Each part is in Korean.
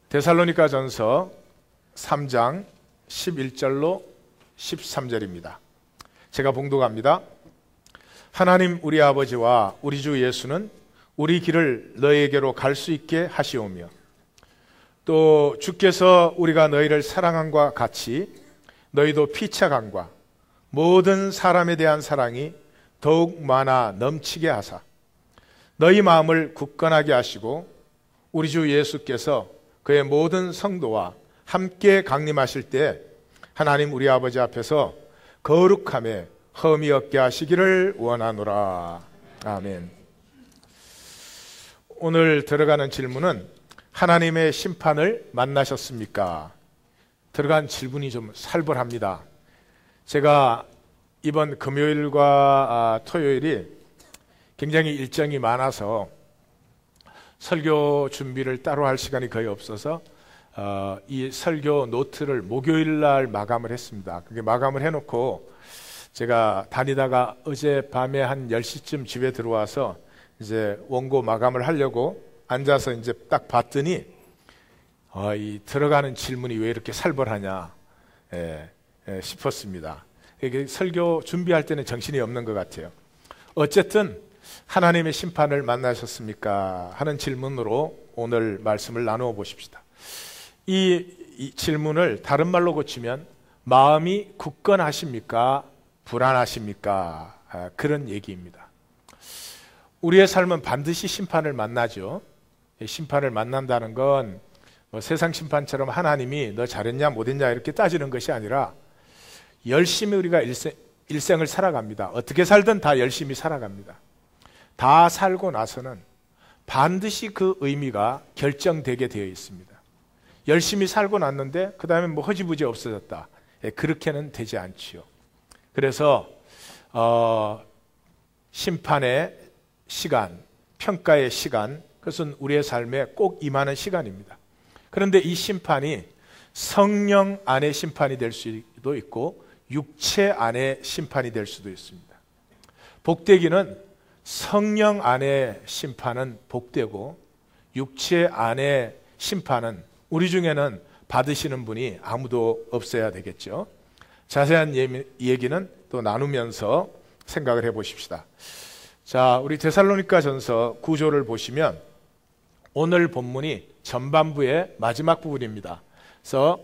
데살로니가전서 3장 11절로 13절입니다. 제가 봉독합니다. 하나님 우리 아버지와 우리 주 예수는 우리 길을 너희에게로 갈 수 있게 하시오며 또 주께서 우리가 너희를 사랑함과 같이 너희도 피차감과 모든 사람에 대한 사랑이 더욱 많아 넘치게 하사 너희 마음을 굳건하게 하시고 우리 주 예수께서 그의 모든 성도와 함께 강림하실 때 하나님 우리 아버지 앞에서 거룩함에 흠이 없게 하시기를 원하노라. 아멘. 오늘 들어가는 질문은 하나님의 심판을 만나셨습니까? 들어간 질문이 좀 살벌합니다. 제가 이번 금요일과 토요일이 굉장히 일정이 많아서 설교 준비를 따로 할 시간이 거의 없어서 이 설교 노트를 목요일 날 마감을 했습니다. 그게 마감을 해놓고 제가 다니다가 어젯밤에 한 10시쯤 집에 들어와서 이제 원고 마감을 하려고 앉아서 이제 딱 봤더니 이 들어가는 질문이 왜 이렇게 살벌하냐 싶었습니다. 이게 설교 준비할 때는 정신이 없는 것 같아요. 어쨌든 하나님의 심판을 만나셨습니까? 하는 질문으로 오늘 말씀을 나누어 보십시다. 이 질문을 다른 말로 고치면 마음이 굳건하십니까? 불안하십니까? 그런 얘기입니다. 우리의 삶은 반드시 심판을 만나죠. 심판을 만난다는 건 뭐 세상 심판처럼 하나님이 너 잘했냐 못했냐 이렇게 따지는 것이 아니라 열심히 우리가 일생을 살아갑니다. 어떻게 살든 다 열심히 살아갑니다. 다 살고 나서는 반드시 그 의미가 결정되게 되어 있습니다. 열심히 살고 났는데 그 다음에 뭐 허지부지 없어졌다. 그렇게는 되지 않지요. 그래서 심판의 시간, 평가의 시간, 그것은 우리의 삶에 꼭 임하는 시간입니다. 그런데 이 심판이 성령 안의 심판이 될 수도 있고 육체 안의 심판이 될 수도 있습니다. 복되기는 성령 안의 심판은 복되고 육체 안의 심판은 우리 중에는 받으시는 분이 아무도 없어야 되겠죠. 자세한 얘기는 또 나누면서 생각을 해보십시다. 자, 우리 데살로니가전서 9조를 보시면 오늘 본문이 전반부의 마지막 부분입니다. 그래서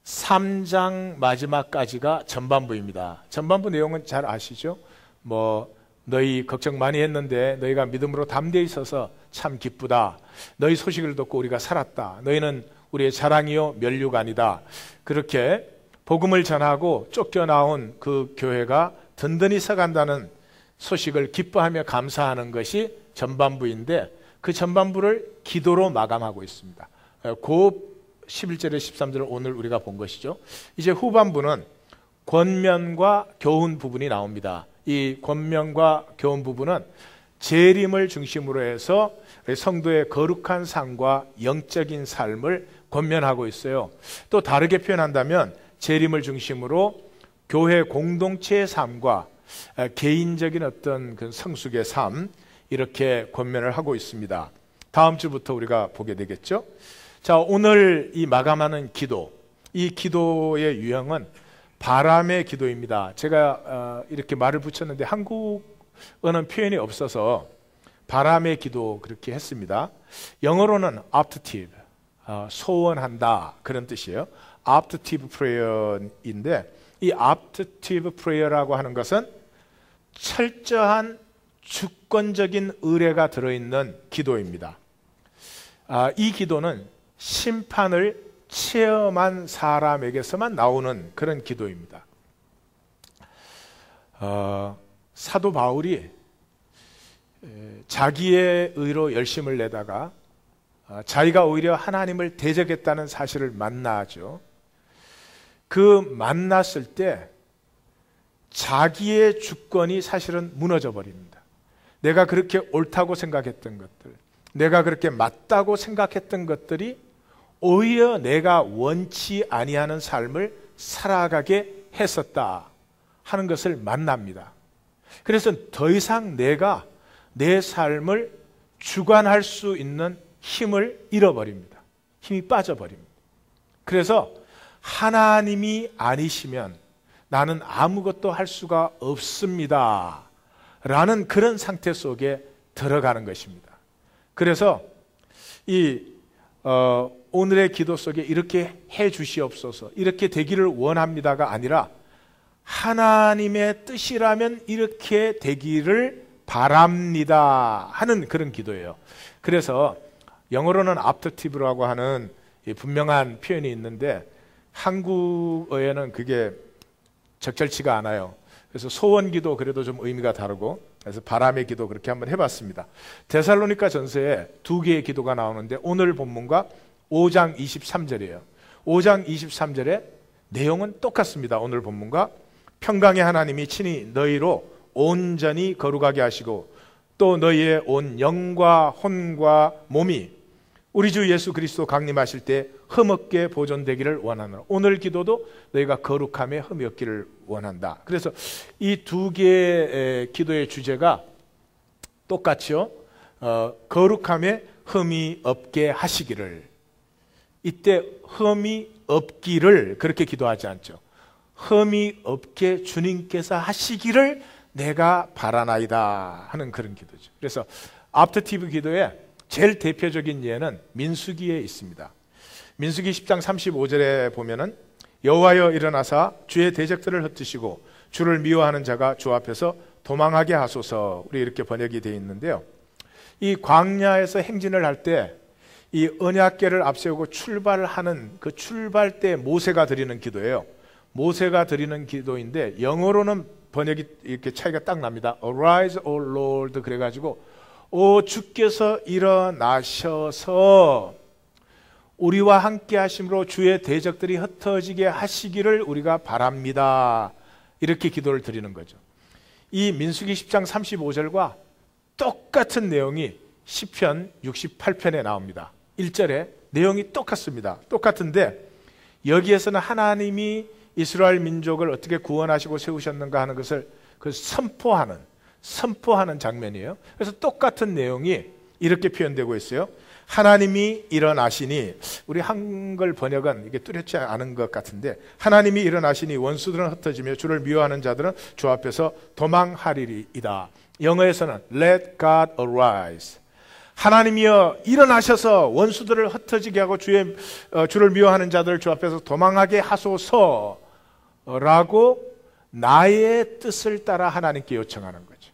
3장 마지막까지가 전반부입니다. 전반부 내용은 잘 아시죠? 뭐 너희 걱정 많이 했는데 너희가 믿음으로 담대히 있어서 참 기쁘다. 너희 소식을 듣고 우리가 살았다. 너희는 우리의 자랑이요 면류가 아니다. 그렇게 복음을 전하고 쫓겨나온 그 교회가 든든히 서간다는 소식을 기뻐하며 감사하는 것이 전반부인데 그 전반부를 기도로 마감하고 있습니다. 그 11절에 13절을 오늘 우리가 본 것이죠. 이제 후반부는 권면과 교훈 부분이 나옵니다. 이 권면과 교훈 부분은 재림을 중심으로 해서 성도의 거룩한 삶과 영적인 삶을 권면하고 있어요. 또 다르게 표현한다면 재림을 중심으로 교회 공동체의 삶과 개인적인 어떤 그 성숙의 삶 이렇게 권면을 하고 있습니다. 다음 주부터 우리가 보게 되겠죠. 자, 오늘 이 마감하는 기도, 이 기도의 유형은 바람의 기도입니다. 제가 이렇게 말을 붙였는데 한국어는 표현이 없어서 바람의 기도 그렇게 했습니다. 영어로는 optative, 소원한다 그런 뜻이에요. optative prayer인데 이 optative prayer라고 하는 것은 철저한 주권적인 의뢰가 들어있는 기도입니다. 이 기도는 심판을 체험한 사람에게서만 나오는 그런 기도입니다. 사도 바울이 자기의 의로 열심을 내다가 자기가 오히려 하나님을 대적했다는 사실을 만나죠. 그 만났을 때 자기의 주권이 사실은 무너져 버립니다. 내가 그렇게 옳다고 생각했던 것들, 내가 그렇게 맞다고 생각했던 것들이 오히려 내가 원치 아니하는 삶을 살아가게 했었다 하는 것을 만납니다. 그래서 더 이상 내가 내 삶을 주관할 수 있는 힘을 잃어버립니다. 힘이 빠져버립니다. 그래서 하나님이 아니시면 나는 아무것도 할 수가 없습니다 라는 그런 상태 속에 들어가는 것입니다. 그래서 오늘의 기도 속에 이렇게 해 주시옵소서, 이렇게 되기를 원합니다가 아니라 하나님의 뜻이라면 이렇게 되기를 바랍니다 하는 그런 기도예요. 그래서 영어로는 aptentive라고 하는 분명한 표현이 있는데 한국어에는 그게 적절치가 않아요. 그래서 소원 기도 그래도 좀 의미가 다르고, 그래서 바람의 기도 그렇게 한번 해봤습니다. 데살로니가 전서에 두 개의 기도가 나오는데 오늘 본문과 5장 23절이에요. 5장 23절에 내용은 똑같습니다. 오늘 본문과 평강의 하나님이 친히 너희로 온전히 거룩하게 하시고 또 너희의 온 영과 혼과 몸이 우리 주 예수 그리스도 강림하실 때 흠없게 보존되기를 원하노라. 오늘 기도도 너희가 거룩함에 흠이 없기를 원한다. 그래서 이 두 개의 기도의 주제가 똑같이요. 거룩함에 흠이 없게 하시기를. 이때 흠이 없기를 그렇게 기도하지 않죠. 흠이 없게 주님께서 하시기를 내가 바라나이다 하는 그런 기도죠. 그래서 aptentive 기도에 제일 대표적인 예는 민수기에 있습니다. 민수기 10장 35절에 보면은 여호와여 일어나사 주의 대적들을 흩으시고 주를 미워하는 자가 주 앞에서 도망하게 하소서. 우리 이렇게 번역이 되어 있는데요. 이 광야에서 행진을 할 때 이 언약궤를 앞세우고 출발을 하는 그 출발 때 모세가 드리는 기도예요. 모세가 드리는 기도인데 영어로는 번역이 이렇게 차이가 딱 납니다. Arise, O Lord 그래가지고 오 주께서 일어나셔서 우리와 함께 하심으로 주의 대적들이 흩어지게 하시기를 우리가 바랍니다. 이렇게 기도를 드리는 거죠. 이 민수기 10장 35절과 똑같은 내용이 시편 68편에 나옵니다. 1절에 내용이 똑같습니다. 똑같은데 여기에서는 하나님이 이스라엘 민족을 어떻게 구원하시고 세우셨는가 하는 것을 선포하는 장면이에요. 그래서 똑같은 내용이 이렇게 표현되고 있어요. 하나님이 일어나시니, 우리 한글 번역은 이게 뚜렷지 않은 것 같은데, 하나님이 일어나시니 원수들은 흩어지며 주를 미워하는 자들은 주 앞에서 도망하리이다. 영어에서는 Let God arise. 하나님이여 일어나셔서 원수들을 흩어지게 하고 주를 미워하는 자들을 주 앞에서 도망하게 하소서 라고 나의 뜻을 따라 하나님께 요청하는 거죠.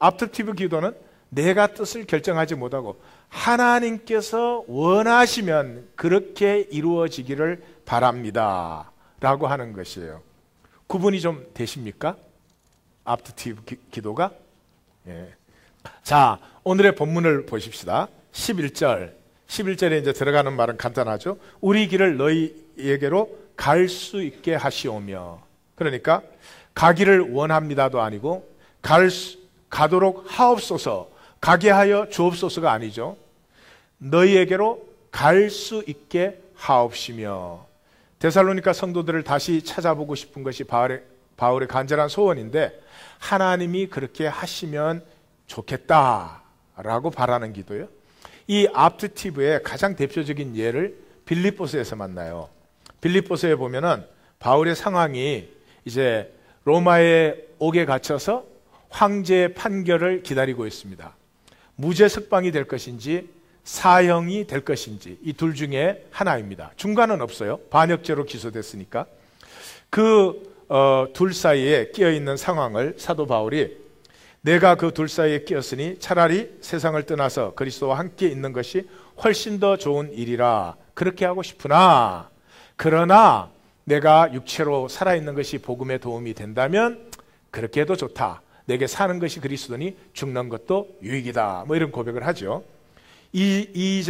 aptentive 기도는 내가 뜻을 결정하지 못하고 하나님께서 원하시면 그렇게 이루어지기를 바랍니다 라고 하는 것이에요. 구분이 좀 되십니까? aptentive 기도가? 예. 자, 오늘의 본문을 보십시다. 11절에 이제 들어가는 말은 간단하죠. 우리 길을 너희에게로 갈 수 있게 하시오며, 그러니까 가기를 원합니다도 아니고 가도록 하옵소서, 가게 하여 주옵소서가 아니죠. 너희에게로 갈 수 있게 하옵시며. 데살로니가 성도들을 다시 찾아보고 싶은 것이 바울의 간절한 소원인데 하나님이 그렇게 하시면 좋겠다라고 바라는 기도예요. 이 aptentive의 가장 대표적인 예를 빌립보서에서 만나요. 빌립보서에 보면은 바울의 상황이 이제 로마의 옥에 갇혀서 황제의 판결을 기다리고 있습니다. 무죄 석방이 될 것인지 사형이 될 것인지 이 둘 중에 하나입니다. 중간은 없어요. 반역죄로 기소됐으니까. 그 둘 사이에 끼어 있는 상황을 사도 바울이 내가 그 둘 사이에 끼었으니 차라리 세상을 떠나서 그리스도와 함께 있는 것이 훨씬 더 좋은 일이라 그렇게 하고 싶으나, 그러나 내가 육체로 살아있는 것이 복음에 도움이 된다면 그렇게 해도 좋다. 내게 사는 것이 그리스도니 죽는 것도 유익이다. 뭐 이런 고백을 하죠. 이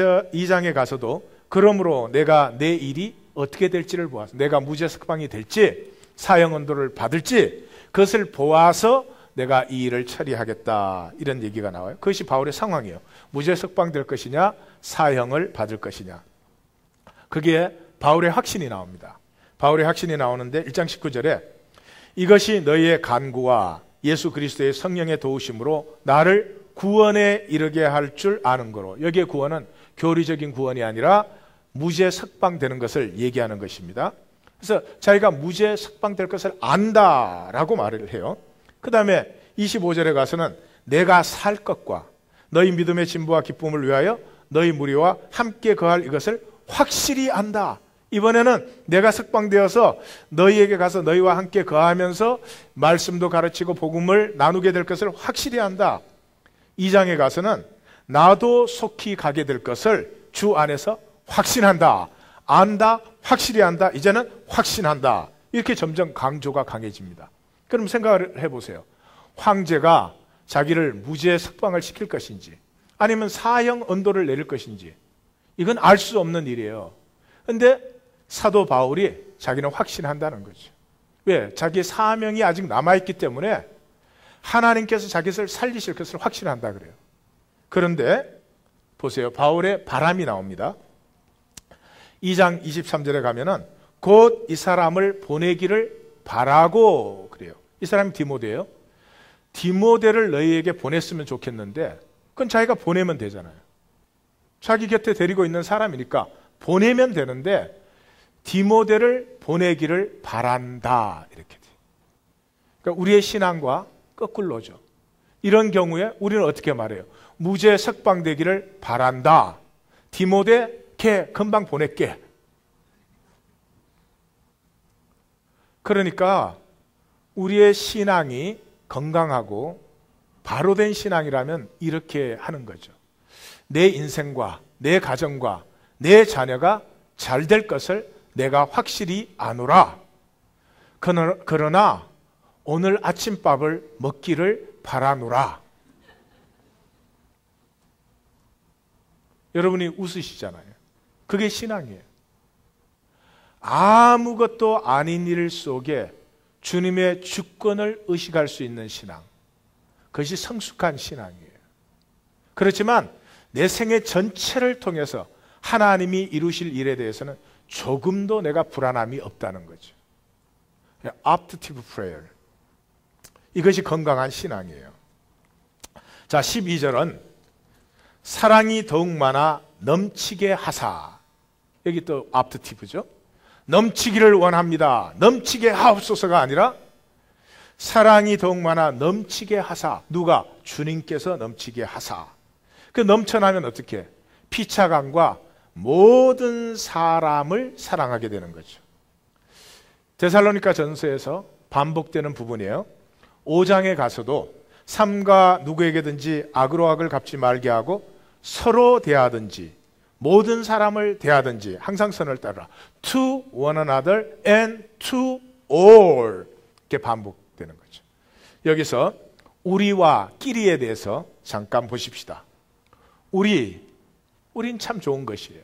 장에 가서도 그러므로 내가 내 일이 어떻게 될지를 보아서, 내가 무죄 석방이 될지 사형 언도를 받을지 그것을 보아서 내가 이 일을 처리하겠다, 이런 얘기가 나와요. 그것이 바울의 상황이에요. 무죄 석방될 것이냐 사형을 받을 것이냐. 그게 바울의 확신이 나옵니다. 바울의 확신이 나오는데 1장 19절에 이것이 너희의 간구와 예수 그리스도의 성령의 도우심으로 나를 구원에 이르게 할 줄 아는 거로. 여기에 구원은 교리적인 구원이 아니라 무죄 석방되는 것을 얘기하는 것입니다. 그래서 자기가 무죄 석방될 것을 안다라고 말을 해요. 그 다음에 25절에 가서는 내가 살 것과 너희 믿음의 진보와 기쁨을 위하여 너희 무리와 함께 거할 이것을 확실히 안다. 이번에는 내가 석방되어서 너희에게 가서 너희와 함께 거하면서 말씀도 가르치고 복음을 나누게 될 것을 확실히 안다. 2장에 가서는 나도 속히 가게 될 것을 주 안에서 확신한다. 안다, 확실히 안다, 이제는 확신한다. 이렇게 점점 강조가 강해집니다. 그럼 생각을 해보세요. 황제가 자기를 무죄 석방을 시킬 것인지 아니면 사형 언도를 내릴 것인지 이건 알 수 없는 일이에요. 그런데 사도 바울이 자기는 확신한다는 거죠. 왜? 자기의 사명이 아직 남아있기 때문에 하나님께서 자기를 살리실 것을 확신한다 그래요. 그런데 보세요. 바울의 바람이 나옵니다. 2장 23절에 가면은 곧 이 사람을 보내기를 바라고 그래요. 이 사람이 디모데예요. 디모데를 너희에게 보냈으면 좋겠는데 그건 자기가 보내면 되잖아요. 자기 곁에 데리고 있는 사람이니까 보내면 되는데 디모데를 보내기를 바란다 이렇게 돼요. 그러니까 우리의 신앙과 거꾸로죠. 이런 경우에 우리는 어떻게 말해요? 무죄 석방되기를 바란다. 디모데 걔 금방 보낼게. 그러니까 우리의 신앙이 건강하고 바로 된 신앙이라면 이렇게 하는 거죠. 내 인생과 내 가정과 내 자녀가 잘 될 것을 내가 확실히 아노라. 그러나 오늘 아침밥을 먹기를 바라노라. 여러분이 웃으시잖아요. 그게 신앙이에요. 아무것도 아닌 일 속에 주님의 주권을 의식할 수 있는 신앙. 그것이 성숙한 신앙이에요. 그렇지만 내 생애 전체를 통해서 하나님이 이루실 일에 대해서는 조금도 내가 불안함이 없다는 거죠. Optative prayer. 이것이 건강한 신앙이에요. 자, 12절은 사랑이 더욱 많아 넘치게 하사. 여기 또 optative죠. 넘치기를 원합니다. 넘치게 하옵소서가 아니라 사랑이 더욱 많아 넘치게 하사. 누가? 주님께서 넘치게 하사. 그 넘쳐나면 어떻게 해? 피차감과 모든 사람을 사랑하게 되는 거죠. 데살로니가 전서에서 반복되는 부분이에요. 5장에 가서도 삼가 누구에게든지 악으로 악을 갚지 말게 하고 서로 대하든지 모든 사람을 대하든지 항상 선을 따르라. To one another and to all. 이렇게 반복되는 거죠. 여기서 우리와 끼리에 대해서 잠깐 보십시다. 우린 참 좋은 것이에요.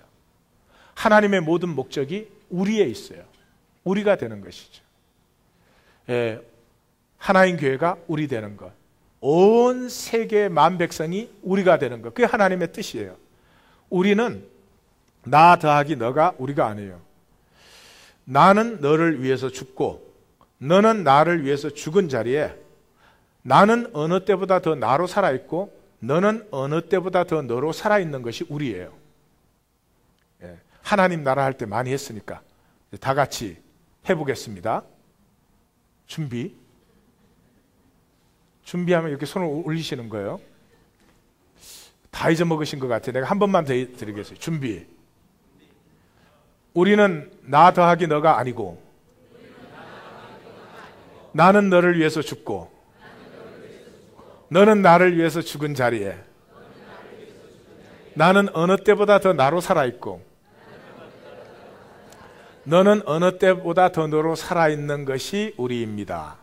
하나님의 모든 목적이 우리에 있어요. 우리가 되는 것이죠. 하나님 교회가 우리 되는 것. 온 세계 만 백성이 우리가 되는 것. 그게 하나님의 뜻이에요. 우리는 나 더하기 너가 우리가 아니에요. 나는 너를 위해서 죽고 너는 나를 위해서 죽은 자리에 나는 어느 때보다 더 나로 살아있고 너는 어느 때보다 더 너로 살아있는 것이 우리예요. 하나님 나라 할 때 많이 했으니까 다 같이 해보겠습니다. 준비하면 이렇게 손을 올리시는 거예요. 다 잊어먹으신 것 같아요. 내가 한 번만 더 드리겠어요. 준비. 우리는 나 더하기 너가 아니고 나는 너를 위해서 죽고 너는 나를 위해서 죽은 자리에 나는 어느 때보다 더 나로 살아있고 너는 어느 때보다 더 너로 살아있는 것이 우리입니다.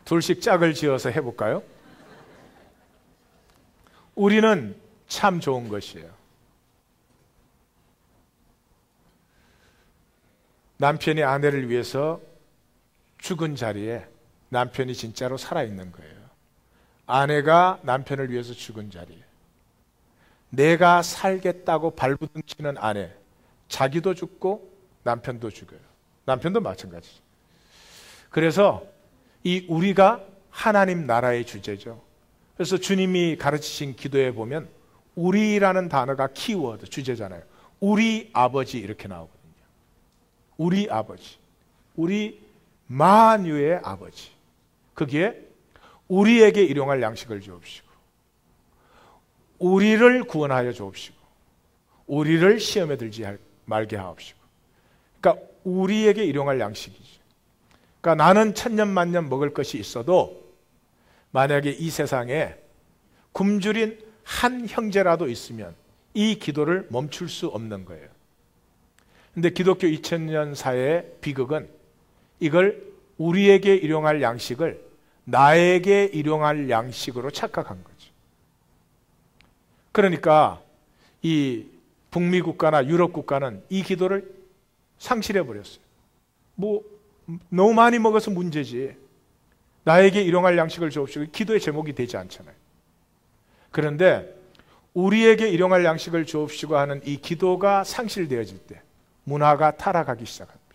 둘씩 짝을 지어서 해볼까요? 우리는 참 좋은 것이에요. 남편이 아내를 위해서 죽은 자리에 남편이 진짜로 살아있는 거예요. 아내가 남편을 위해서 죽은 자리에 내가 살겠다고 발부둥치는 아내, 자기도 죽고 남편도 죽어요. 남편도 마찬가지죠. 그래서 이 우리가 하나님 나라의 주제죠. 그래서 주님이 가르치신 기도에 보면 우리라는 단어가 키워드, 주제잖아요. 우리 아버지 이렇게 나오거든요. 우리 아버지. 우리 만유의 아버지. 거기에 우리에게 일용할 양식을 주옵시고 우리를 구원하여 주옵시고 우리를 시험에 들지 말게 하옵시고. 그러니까 우리에게 일용할 양식이죠. 그러니까 나는 천년만년 먹을 것이 있어도 만약에 이 세상에 굶주린 한 형제라도 있으면 이 기도를 멈출 수 없는 거예요. 근데 기독교 2000년사의 비극은 이걸 우리에게 일용할 양식을 나에게 일용할 양식으로 착각한 거죠. 그러니까 이 북미 국가나 유럽 국가는 이 기도를 상실해 버렸어요. 뭐 너무 많이 먹어서 문제지. 나에게 일용할 양식을 주옵시고 기도의 제목이 되지 않잖아요. 그런데 우리에게 일용할 양식을 주옵시고 하는 이 기도가 상실되어질 때 문화가 타락하기 시작합니다.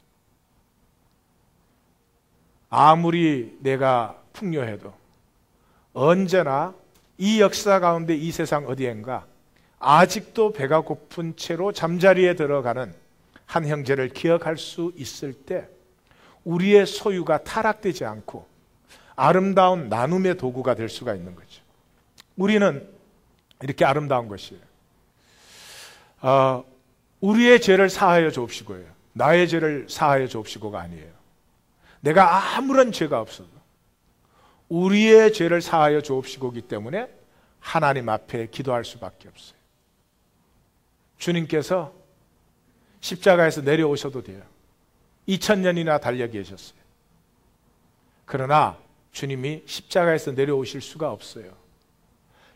아무리 내가 풍요해도 언제나 이 역사 가운데 이 세상 어디엔가 아직도 배가 고픈 채로 잠자리에 들어가는 한 형제를 기억할 수 있을 때 우리의 소유가 타락되지 않고 아름다운 나눔의 도구가 될 수가 있는 거죠. 우리는 이렇게 아름다운 것이에요. 우리의 죄를 사하여 주옵시고요. 나의 죄를 사하여 주옵시고가 아니에요. 내가 아무런 죄가 없어도 우리의 죄를 사하여 주옵시고이기 때문에 하나님 앞에 기도할 수밖에 없어요. 주님께서 십자가에서 내려오셔도 돼요. 2000년이나 달려 계셨어요. 그러나 주님이 십자가에서 내려오실 수가 없어요.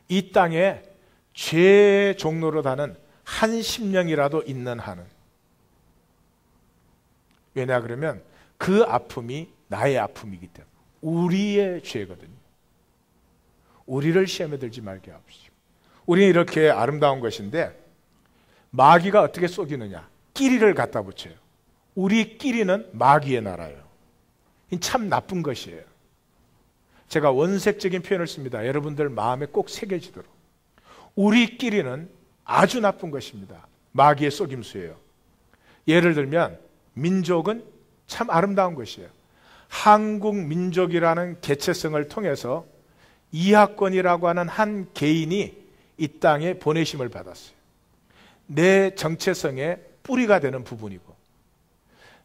이 땅에 죄의 종로로 다는 한 심령이라도 있는 한은. 왜냐 그러면 그 아픔이 나의 아픔이기 때문에 우리의 죄거든요. 우리를 시험에 들지 말게 하옵시고. 우리는 이렇게 아름다운 것인데 마귀가 어떻게 속이느냐? 끼리를 갖다 붙여요. 우리 끼리는 마귀의 나라예요. 참 나쁜 것이에요. 제가 원색적인 표현을 씁니다. 여러분들 마음에 꼭 새겨지도록. 우리끼리는 아주 나쁜 것입니다. 마귀의 속임수예요. 예를 들면 민족은 참 아름다운 것이에요. 한국 민족이라는 개체성을 통해서 이학권이라고 하는 한 개인이 이 땅에 보내심을 받았어요. 내 정체성의 뿌리가 되는 부분이고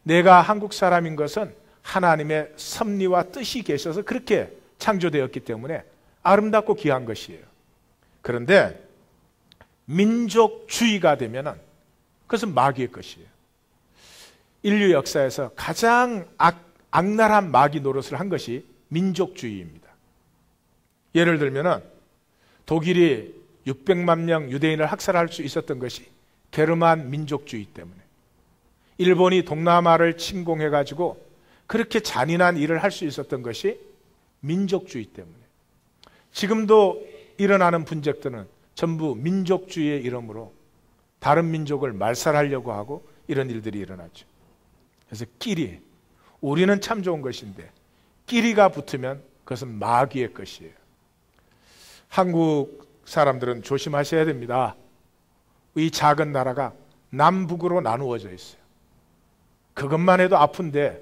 내가 한국 사람인 것은 하나님의 섭리와 뜻이 계셔서 그렇게 창조되었기 때문에 아름답고 귀한 것이에요. 그런데 민족주의가 되면은 그것은 마귀의 것이에요. 인류 역사에서 가장 악랄한 마귀 노릇을 한 것이 민족주의입니다. 예를 들면은 독일이 600만 명 유대인을 학살할 수 있었던 것이 게르만 민족주의 때문에, 일본이 동남아를 침공해가지고 그렇게 잔인한 일을 할 수 있었던 것이 민족주의 때문에, 지금도 일어나는 분쟁들은 전부 민족주의의 이름으로 다른 민족을 말살하려고 하고 이런 일들이 일어나죠. 그래서 끼리, 우리는 참 좋은 것인데 끼리가 붙으면 그것은 마귀의 것이에요. 한국 사람들은 조심하셔야 됩니다. 이 작은 나라가 남북으로 나누어져 있어요. 그것만 해도 아픈데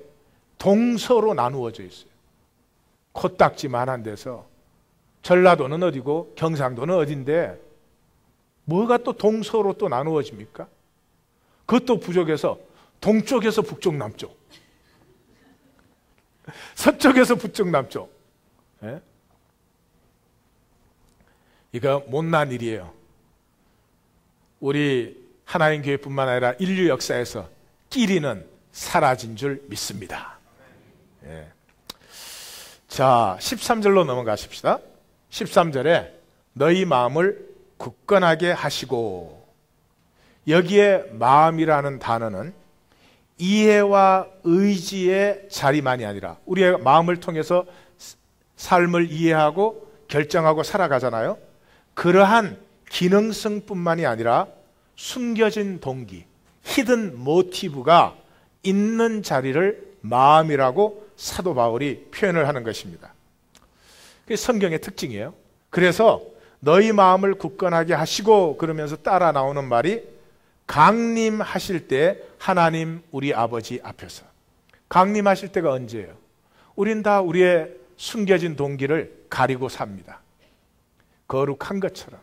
동서로 나누어져 있어요. 코딱지만한 데서 전라도는 어디고 경상도는 어딘데 뭐가 또 동서로 또 나누어집니까? 그것도 부족해서 동쪽에서 북쪽 남쪽, 서쪽에서 북쪽 남쪽. 예? 이거 못난 일이에요. 우리 하나님 교회뿐만 아니라 인류 역사에서 끼리는 사라진 줄 믿습니다. 예. 자, 13절로 넘어가십시다. 13절에 너희 마음을 굳건하게 하시고, 여기에 마음이라는 단어는 이해와 의지의 자리만이 아니라 우리의 마음을 통해서 삶을 이해하고 결정하고 살아가잖아요. 그러한 기능성뿐만이 아니라 숨겨진 동기, 히든 모티브가 있는 자리를 마음이라고 사도 바울이 표현을 하는 것입니다. 그게 성경의 특징이에요. 그래서 너희 마음을 굳건하게 하시고 그러면서 따라 나오는 말이 강림하실 때 하나님 우리 아버지 앞에서. 강림하실 때가 언제예요? 우린 다 우리의 숨겨진 동기를 가리고 삽니다. 거룩한 것처럼,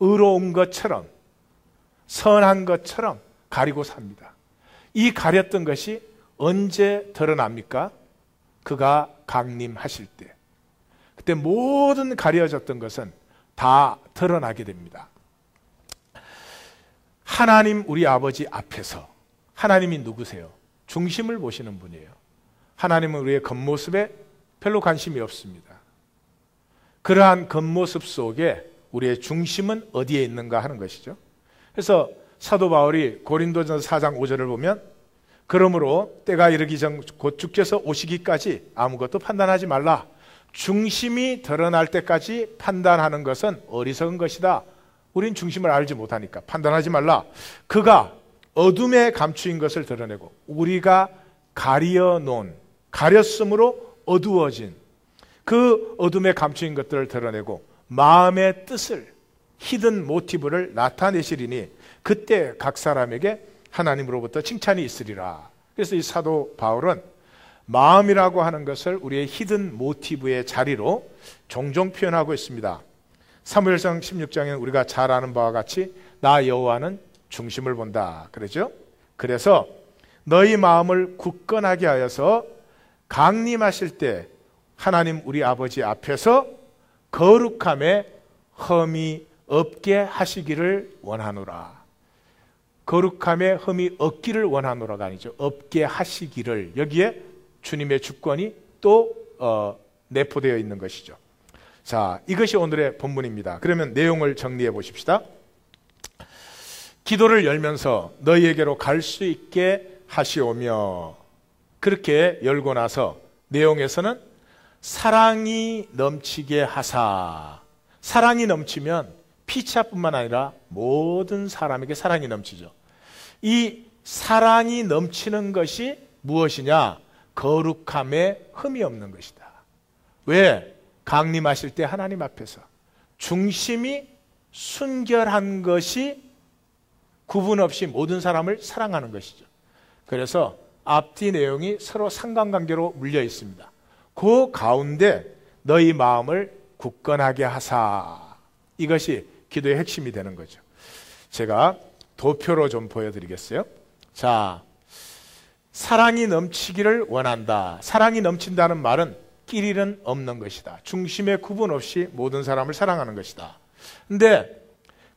의로운 것처럼, 선한 것처럼 가리고 삽니다. 이 가렸던 것이 언제 드러납니까? 그가 강림하실 때. 그때 모든 가려졌던 것은 다 드러나게 됩니다. 하나님 우리 아버지 앞에서. 하나님이 누구세요? 중심을 보시는 분이에요. 하나님은 우리의 겉모습에 별로 관심이 없습니다. 그러한 겉모습 속에 우리의 중심은 어디에 있는가 하는 것이죠. 그래서 사도 바울이 고린도전서 4장 5절을 보면 그러므로 때가 이르기 전 곧 주께서 오시기까지 아무것도 판단하지 말라. 중심이 드러날 때까지 판단하는 것은 어리석은 것이다. 우린 중심을 알지 못하니까 판단하지 말라. 그가 어둠에 감추인 것을 드러내고 우리가 가렸으므로 어두워진 그 어둠에 감추인 것들을 드러내고 마음의 뜻을 히든 모티브를 나타내시리니 그때 각 사람에게 하나님으로부터 칭찬이 있으리라. 그래서 이 사도 바울은 마음이라고 하는 것을 우리의 히든 모티브의 자리로 종종 표현하고 있습니다. 사무엘상 16장에는 우리가 잘 아는 바와 같이 나 여호와는 중심을 본다 그러죠. 그래서 너희 마음을 굳건하게 하여서 강림하실 때 하나님 우리 아버지 앞에서 거룩함에 흠이 없게 하시기를 원하노라. 거룩함에 흠이 없기를 원하노라가 아니죠. 없게 하시기를. 여기에 주님의 주권이 또 내포되어 있는 것이죠. 자, 이것이 오늘의 본문입니다. 그러면 내용을 정리해 보십시다. 기도를 열면서 너희에게로 갈 수 있게 하시오며, 그렇게 열고 나서 내용에서는 사랑이 넘치게 하사. 사랑이 넘치면 피차뿐만 아니라 모든 사람에게 사랑이 넘치죠. 이 사랑이 넘치는 것이 무엇이냐? 거룩함에 흠이 없는 것이다. 왜? 강림하실 때 하나님 앞에서 중심이 순결한 것이 구분 없이 모든 사람을 사랑하는 것이죠. 그래서 앞뒤 내용이 서로 상관관계로 물려 있습니다. 그 가운데 너희 마음을 굳건하게 하사. 이것이 기도의 핵심이 되는 거죠. 제가 도표로 좀 보여드리겠어요. 자, 사랑이 넘치기를 원한다. 사랑이 넘친다는 말은 끼리는 없는 것이다. 중심에 구분 없이 모든 사람을 사랑하는 것이다. 근데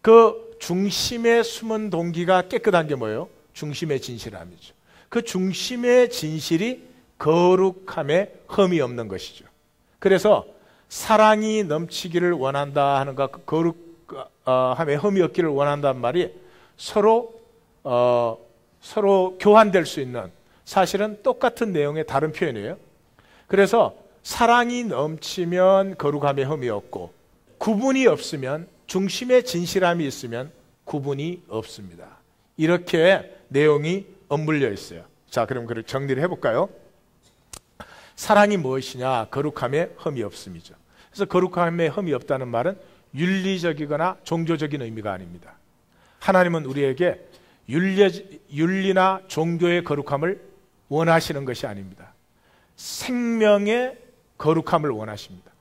그 중심에 숨은 동기가 깨끗한 게 뭐예요? 중심의 진실함이죠. 그 중심의 진실이 거룩함에 흠이 없는 것이죠. 그래서 사랑이 넘치기를 원한다 하는 것, 거룩함에 흠이 없기를 원한다는 말이 서로 교환될 수 있는, 사실은 똑같은 내용의 다른 표현이에요. 그래서 사랑이 넘치면 거룩함에 흠이 없고, 구분이 없으면, 중심의 진실함이 있으면 구분이 없습니다. 이렇게 내용이 엇물려 있어요. 자, 그럼 그걸 정리를 해볼까요? 사랑이 무엇이냐? 거룩함에 흠이 없음이죠. 그래서 거룩함에 흠이 없다는 말은 윤리적이거나 종교적인 의미가 아닙니다. 하나님은 우리에게 윤리나 종교의 거룩함을 원하시는 것이 아닙니다. 생명의 거룩함을 원하십니다.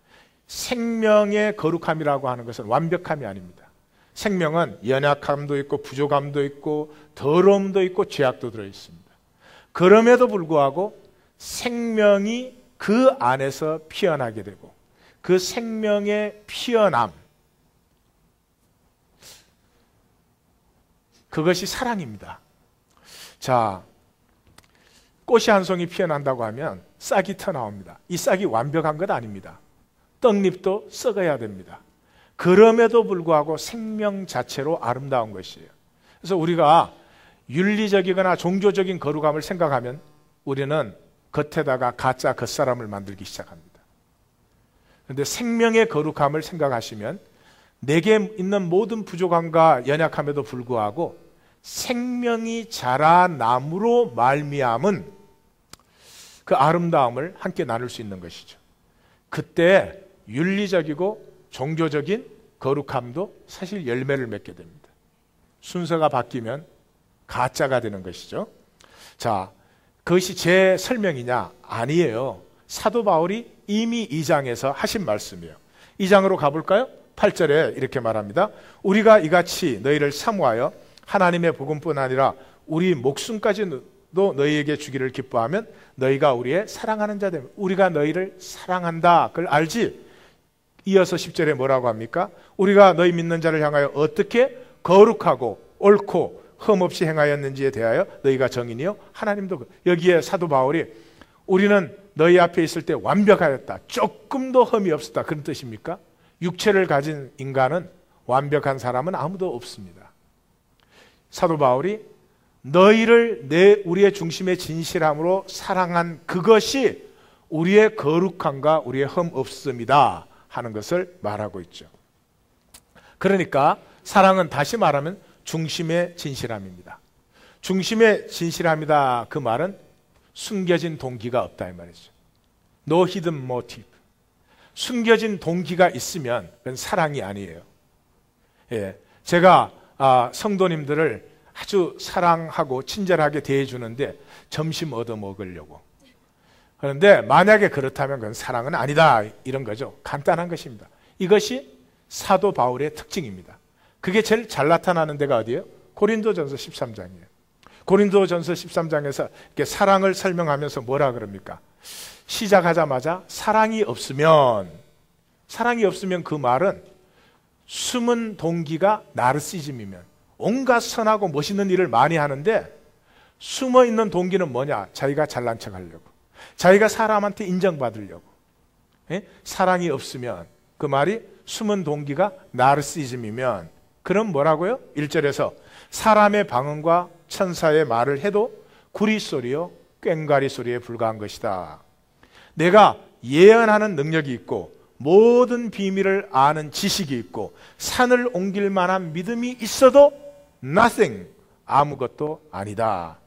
생명의 거룩함이라고 하는 것은 완벽함이 아닙니다. 생명은 연약함도 있고 부족함도 있고 더러움도 있고 죄악도 들어있습니다. 그럼에도 불구하고 생명이 그 안에서 피어나게 되고 그 생명의 피어남, 그것이 사랑입니다. 자, 꽃이 한 송이 피어난다고 하면 싹이 터나옵니다. 이 싹이 완벽한 것 아닙니다. 떡잎도 썩어야 됩니다. 그럼에도 불구하고 생명 자체로 아름다운 것이에요. 그래서 우리가 윤리적이거나 종교적인 거룩함을 생각하면 우리는 겉에다가 가짜 겉사람을 만들기 시작합니다. 그런데 생명의 거룩함을 생각하시면 내게 있는 모든 부족함과 연약함에도 불구하고 생명이 자라남으로 말미암은 그 아름다움을 함께 나눌 수 있는 것이죠. 그때 윤리적이고 종교적인 거룩함도 사실 열매를 맺게 됩니다. 순서가 바뀌면 가짜가 되는 것이죠. 자, 그것이 제 설명이냐? 아니에요. 사도 바울이 이미 2장에서 하신 말씀이에요. 2장으로 가볼까요? 8절에 이렇게 말합니다. 우리가 이같이 너희를 사모하여 하나님의 복음뿐 아니라 우리 목숨까지도 너희에게 주기를 기뻐하면 너희가 우리의 사랑하는 자 되면, 우리가 너희를 사랑한다 그걸 알지? 이어서 10절에 뭐라고 합니까? 우리가 너희 믿는 자를 향하여 어떻게 거룩하고 옳고 흠없이 행하였는지에 대하여 너희가 정인이요 하나님도. 여기에 사도 바울이 우리는 너희 앞에 있을 때 완벽하였다, 조금도 흠이 없었다, 그런 뜻입니까? 육체를 가진 인간은, 완벽한 사람은 아무도 없습니다. 사도 바울이 너희를 우리의 중심의 진실함으로 사랑한 그것이 우리의 거룩함과 우리의 흠 없음이다 하는 것을 말하고 있죠. 그러니까 사랑은 다시 말하면 중심의 진실함입니다. 중심의 진실함이다, 그 말은 숨겨진 동기가 없다 이 말이죠. No hidden motive. 숨겨진 동기가 있으면 그건 사랑이 아니에요. 예, 제가 성도님들을 아주 사랑하고 친절하게 대해주는데 점심 얻어먹으려고. 그런데 만약에 그렇다면 그건 사랑은 아니다 이런 거죠. 간단한 것입니다. 이것이 사도 바울의 특징입니다. 그게 제일 잘 나타나는 데가 어디예요? 고린도전서 13장이에요. 고린도전서 13장에서 이렇게 사랑을 설명하면서 뭐라 그럽니까? 시작하자마자 사랑이 없으면 그 말은 숨은 동기가 나르시즘이면, 온갖 선하고 멋있는 일을 많이 하는데 숨어있는 동기는 뭐냐? 자기가 잘난 척 하려고, 자기가 사람한테 인정받으려고. 예? 사랑이 없으면, 그 말이 숨은 동기가 나르시즘이면, 그럼 뭐라고요? 1절에서 사람의 방언과 천사의 말을 해도 구리 소리요 꽹과리 소리에 불과한 것이다. 내가 예언하는 능력이 있고 모든 비밀을 아는 지식이 있고 산을 옮길 만한 믿음이 있어도 nothing, 아무것도 아니다.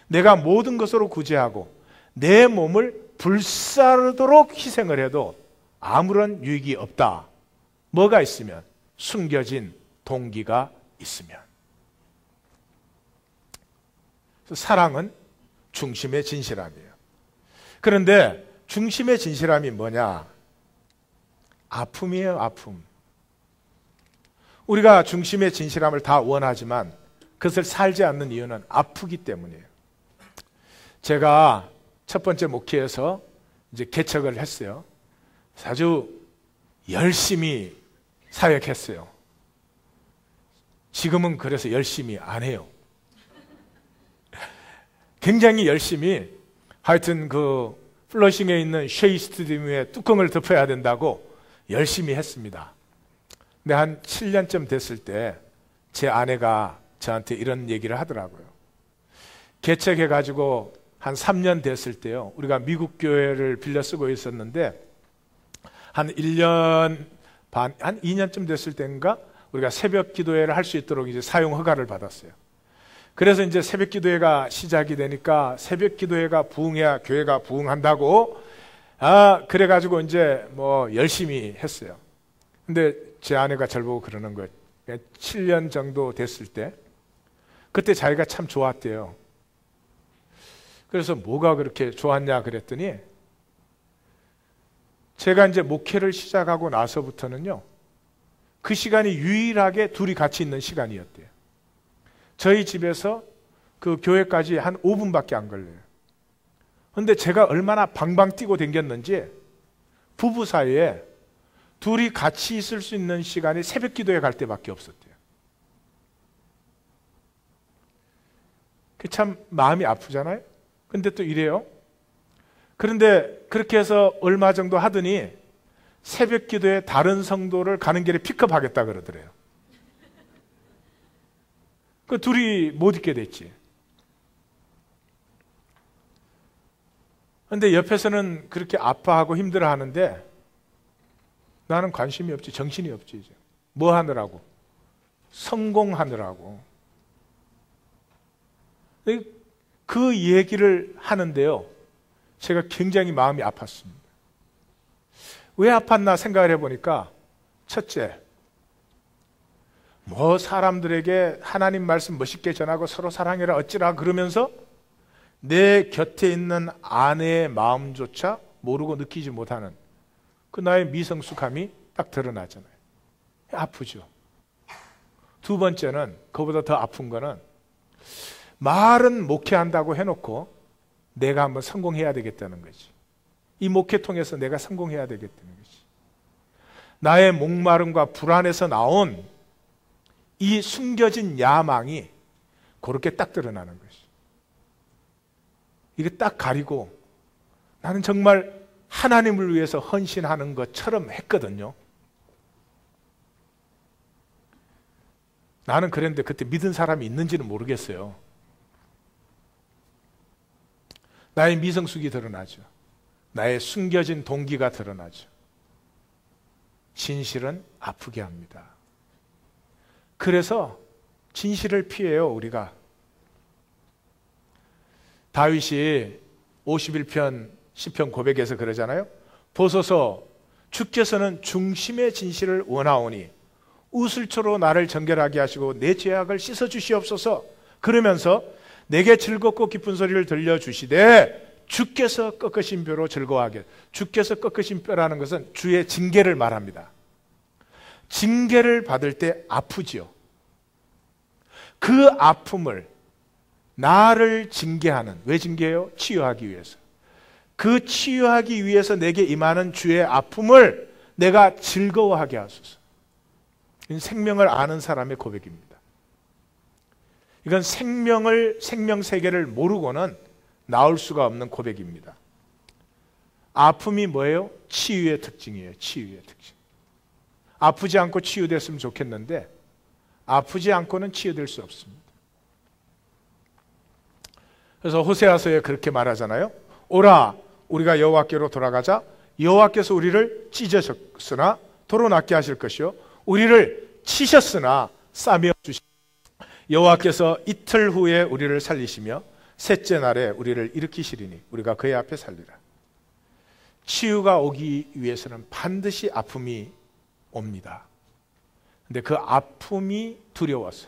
내가 모든 것으로 구제하고 내 몸을 불사르도록 희생을 해도 아무런 유익이 없다. 뭐가 있으면? 숨겨진 동기가 있으면. 사랑은 중심의 진실함이에요. 그런데 중심의 진실함이 뭐냐? 아픔이에요, 아픔. 우리가 중심의 진실함을 다 원하지만 그것을 살지 않는 이유는 아프기 때문이에요. 제가 첫 번째 목회에서 이제 개척을 했어요. 아주 열심히 사역했어요. 지금은 그래서 열심히 안 해요. 굉장히 열심히, 하여튼 그 플러싱에 있는 쉐이 스튜디오의 뚜껑을 덮어야 된다고 열심히 했습니다. 근데 한 7년쯤 됐을 때 제 아내가 저한테 이런 얘기를 하더라고요. 개척해가지고 한 3년 됐을 때요, 우리가 미국 교회를 빌려 쓰고 있었는데 한 1년 반, 한 2년쯤 됐을 때인가 우리가 새벽 기도회를 할 수 있도록 이제 사용 허가를 받았어요. 그래서 이제 새벽 기도회가 시작이 되니까 새벽 기도회가 부흥해야 교회가 부흥한다고, 그래가지고 이제 뭐 열심히 했어요. 근데 제 아내가 저를 보고 그러는 거예요. 7년 정도 됐을 때, 그때 자기가 참 좋았대요. 그래서 뭐가 그렇게 좋았냐 그랬더니, 제가 이제 목회를 시작하고 나서부터는요, 그 시간이 유일하게 둘이 같이 있는 시간이었대요. 저희 집에서 그 교회까지 한 5분밖에 안 걸려요. 그런데 제가 얼마나 방방 뛰고 다녔는지 부부 사이에 둘이 같이 있을 수 있는 시간이 새벽 기도회 갈 때밖에 없었대요. 참 마음이 아프잖아요. 근데 또 이래요. 그런데 그렇게 해서 얼마 정도 하더니 새벽 기도에 다른 성도를 가는 길에 픽업하겠다 그러더래요. 그 둘이 못 있게 됐지. 그런데 옆에서는 그렇게 아파하고 힘들어 하는데 나는 관심이 없지, 정신이 없지. 이제 뭐 하느라고? 성공하느라고. 그 얘기를 하는데요, 제가 굉장히 마음이 아팠습니다. 왜 아팠나 생각을 해보니까 첫째, 뭐 사람들에게 하나님 말씀 멋있게 전하고 서로 사랑해라 어찌라 그러면서 내 곁에 있는 아내의 마음조차 모르고 느끼지 못하는 그 나의 미성숙함이 딱 드러나잖아요. 아프죠. 두 번째는, 그보다 더 아픈 거는 말은 목회한다고 해놓고 내가 한번 성공해야 되겠다는 거지. 이 목회 통해서 내가 성공해야 되겠다는 거지. 나의 목마름과 불안에서 나온 이 숨겨진 야망이 그렇게 딱 드러나는 것이. 이게 딱 가리고 나는 정말 하나님을 위해서 헌신하는 것처럼 했거든요. 나는 그랬는데 그때 믿은 사람이 있는지는 모르겠어요. 나의 미성숙이 드러나죠. 나의 숨겨진 동기가 드러나죠. 진실은 아프게 합니다. 그래서 진실을 피해요, 우리가. 다윗이 51편 시편 고백에서 그러잖아요. 보소서, 주께서는 중심의 진실을 원하오니 우슬초로 나를 정결하게 하시고 내 죄악을 씻어 주시옵소서. 그러면서 내게 즐겁고 기쁜 소리를 들려주시되 주께서 꺾으신 뼈로 즐거워하게. 주께서 꺾으신 뼈라는 것은 주의 징계를 말합니다. 징계를 받을 때 아프지요. 그 아픔을 나를 징계하는, 왜 징계해요? 치유하기 위해서. 그 치유하기 위해서 내게 임하는 주의 아픔을 내가 즐거워하게 하소서. 이건 생명을 아는 사람의 고백입니다. 이건 생명 세계를 모르고는 나올 수가 없는 고백입니다. 아픔이 뭐예요? 치유의 특징이에요. 치유의 특징. 아프지 않고 치유됐으면 좋겠는데 아프지 않고는 치유될 수 없습니다. 그래서 호세아서에 그렇게 말하잖아요. 오라, 우리가 여호와께로 돌아가자. 여호와께서 우리를 찢으셨으나 도로 낫게 하실 것이요 우리를 치셨으나 싸매어 주시. 여호와께서 이틀 후에 우리를 살리시며 셋째 날에 우리를 일으키시리니 우리가 그의 앞에 살리라. 치유가 오기 위해서는 반드시 아픔이 옵니다. 근데 그 아픔이 두려워서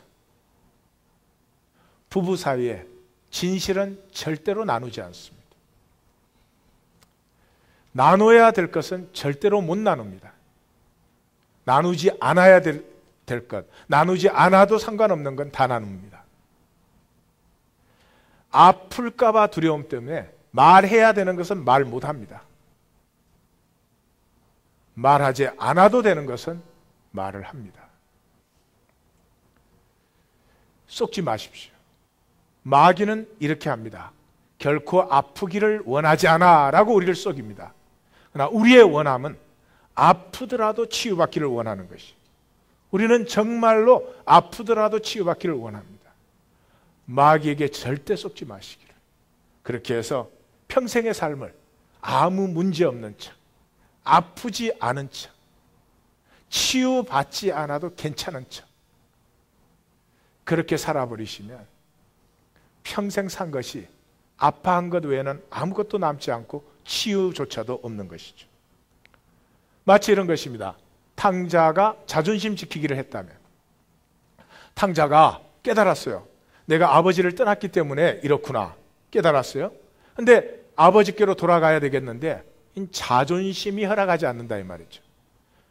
부부 사이에 진실은 절대로 나누지 않습니다. 나눠야 될 것은 절대로 못 나눕니다. 나누지 않아야 될 것, 나누지 않아도 상관없는 건 다 나눕니다. 아플까봐 두려움 때문에 말해야 되는 것은 말 못합니다. 말하지 않아도 되는 것은 말을 합니다. 속지 마십시오. 마귀는 이렇게 합니다. 결코 아프기를 원하지 않아 라고 우리를 속입니다. 그러나 우리의 원함은 아프더라도 치유받기를 원하는 것이. 우리는 정말로 아프더라도 치유받기를 원합니다. 마귀에게 절대 속지 마시기를. 그렇게 해서 평생의 삶을 아무 문제 없는 척, 아프지 않은 척, 치유받지 않아도 괜찮은 척 그렇게 살아버리시면 평생 산 것이 아파한 것 외에는 아무것도 남지 않고 치유조차도 없는 것이죠. 마치 이런 것입니다. 탕자가 자존심 지키기를 했다면 탕자가 깨달았어요. 내가 아버지를 떠났기 때문에 이렇구나 깨달았어요. 근데 아버지께로 돌아가야 되겠는데 자존심이 허락하지 않는다 이 말이죠.